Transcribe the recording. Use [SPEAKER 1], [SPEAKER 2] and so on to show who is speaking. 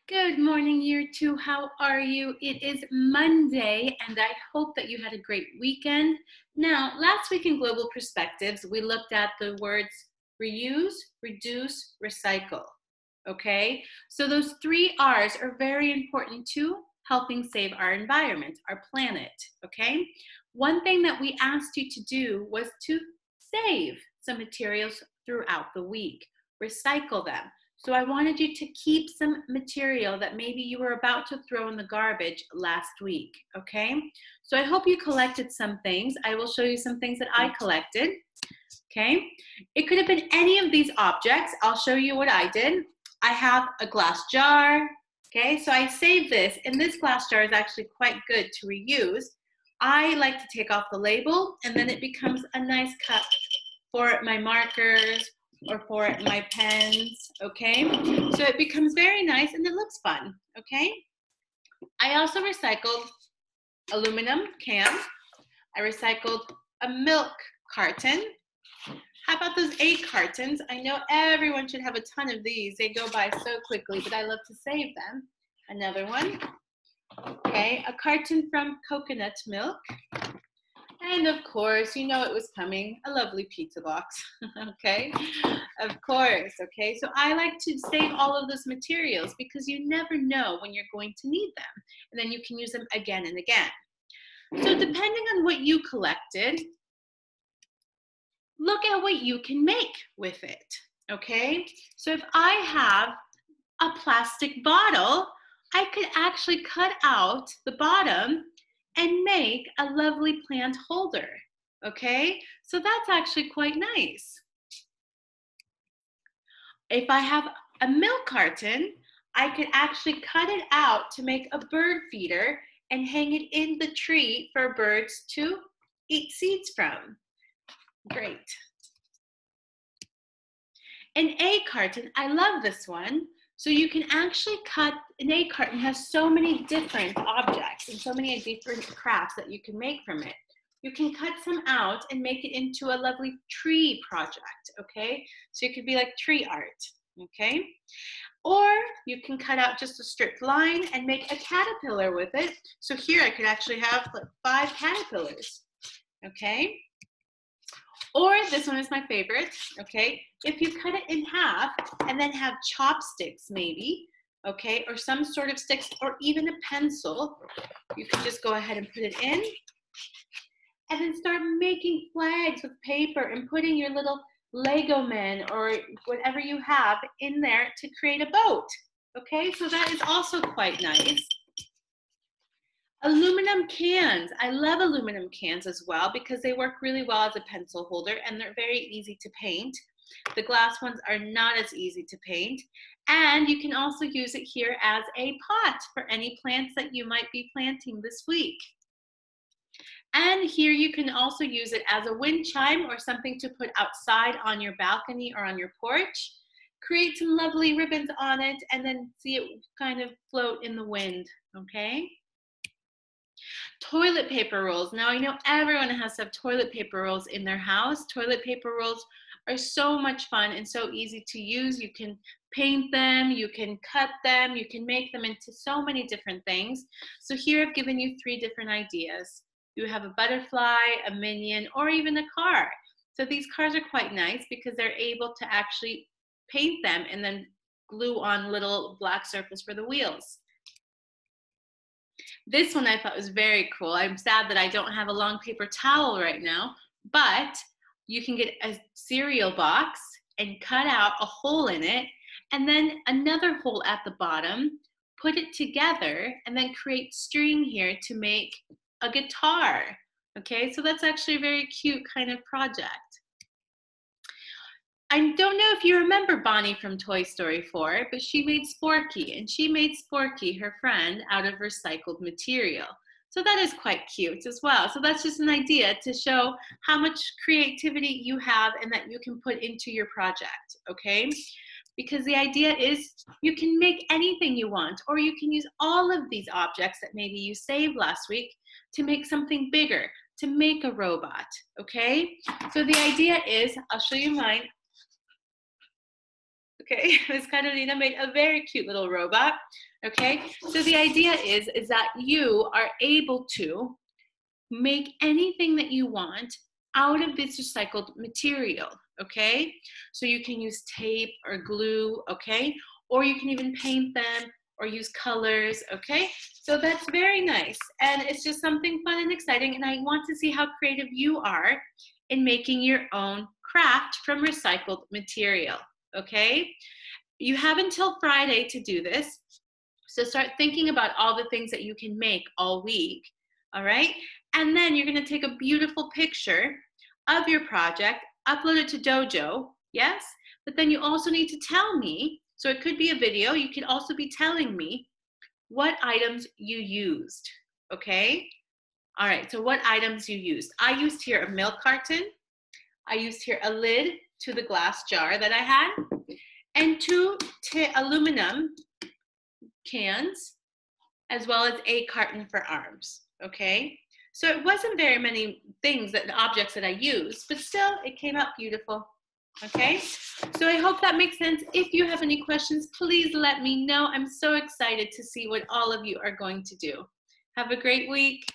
[SPEAKER 1] Good morning, year two. How are you? It is Monday, and I hope that you had a great weekend. Now, last week in Global Perspectives, we looked at the words reuse, reduce, recycle. Okay, so those three R's are very important to helping save our environment, our planet. Okay, one thing that we asked you to do was to save some materials throughout the week, recycle them. So I wanted you to keep some material that maybe you were about to throw in the garbage last week, okay? So I hope you collected some things. I will show you some things that I collected, okay? It could have been any of these objects. I'll show you what I did. I have a glass jar, okay? So I saved this, and this glass jar is actually quite good to reuse. I like to take off the label, and then it becomes a nice cup for my markers or for my pens, okay? So it becomes very nice and it looks fun, okay? I also recycled aluminum cans. I recycled a milk carton. How about those 8 cartons? I know everyone should have a ton of these. They go by so quickly, but I love to save them. Another one. Okay, a carton from coconut milk. And of course, you know it was coming, a lovely pizza box, okay? Of course, okay? So I like to save all of those materials because you never know when you're going to need them. And then you can use them again and again. So depending on what you collected, look at what you can make with it, okay? So if I have a plastic bottle, I could actually cut out the bottom and make a lovely plant holder, okay? So that's actually quite nice. If I have a milk carton, I could actually cut it out to make a bird feeder and hang it in the tree for birds to eat seeds from. Great. An egg carton, I love this one. So you can actually cut, an egg carton has so many different objects and so many different crafts that you can make from it. You can cut some out and make it into a lovely tree project, okay? So it could be like tree art, okay? Or you can cut out just a stripped line and make a caterpillar with it. So here I could actually have like 5 caterpillars, okay? Or this one is my favorite, okay? If you cut it in half and then have chopsticks maybe, okay, or some sort of sticks or even a pencil, you can just go ahead and put it in and then start making flags with paper and putting your little Lego men or whatever you have in there to create a boat, okay? So that is also quite nice. Aluminum cans. I love aluminum cans as well because they work really well as a pencil holder and they're very easy to paint. The glass ones are not as easy to paint. And you can also use it here as a pot for any plants that you might be planting this week. And here you can also use it as a wind chime or something to put outside on your balcony or on your porch. Create some lovely ribbons on it and then see it kind of float in the wind, okay? Toilet paper rolls. Now I know everyone has to have toilet paper rolls in their house. Toilet paper rolls are so much fun and so easy to use. You can paint them, you can cut them, you can make them into so many different things. So here I've given you 3 different ideas. You have a butterfly, a minion, or even a car. So these cars are quite nice because they're able to actually paint them and then glue on little black surface for the wheels. This one I thought was very cool. I'm sad that I don't have a long paper towel right now, but you can get a cereal box and cut out a hole in it and then another hole at the bottom, put it together and then create string here to make a guitar. Okay, so that's actually a very cute kind of project. I don't know if you remember Bonnie from Toy Story 4, but she made Sporky, and she made Sporky, her friend, out of recycled material. So that is quite cute as well. So that's just an idea to show how much creativity you have and that you can put into your project, okay? Because the idea is you can make anything you want, or you can use all of these objects that maybe you saved last week to make something bigger, to make a robot, okay? So the idea is, I'll show you mine. Okay, Miss Carolina made a very cute little robot. Okay, so the idea is that you are able to make anything that you want out of this recycled material, okay? So you can use tape or glue, okay? Or you can even paint them or use colors, okay? So that's very nice. And it's just something fun and exciting. And I want to see how creative you are in making your own craft from recycled material, okay? You have until Friday to do this. So start thinking about all the things that you can make all week, all right? And then you're gonna take a beautiful picture of your project, upload it to Dojo, yes? But then you also need to tell me, so it could be a video, you could also be telling me what items you used, okay? All right, so what items you used. I used here a milk carton. I used here a lid to the glass jar that I had, and two aluminum cans, as well as a carton for arms, okay? So it wasn't very many things, objects that I used, but still it came out beautiful, okay? So I hope that makes sense. If you have any questions, please let me know. I'm so excited to see what all of you are going to do. Have a great week.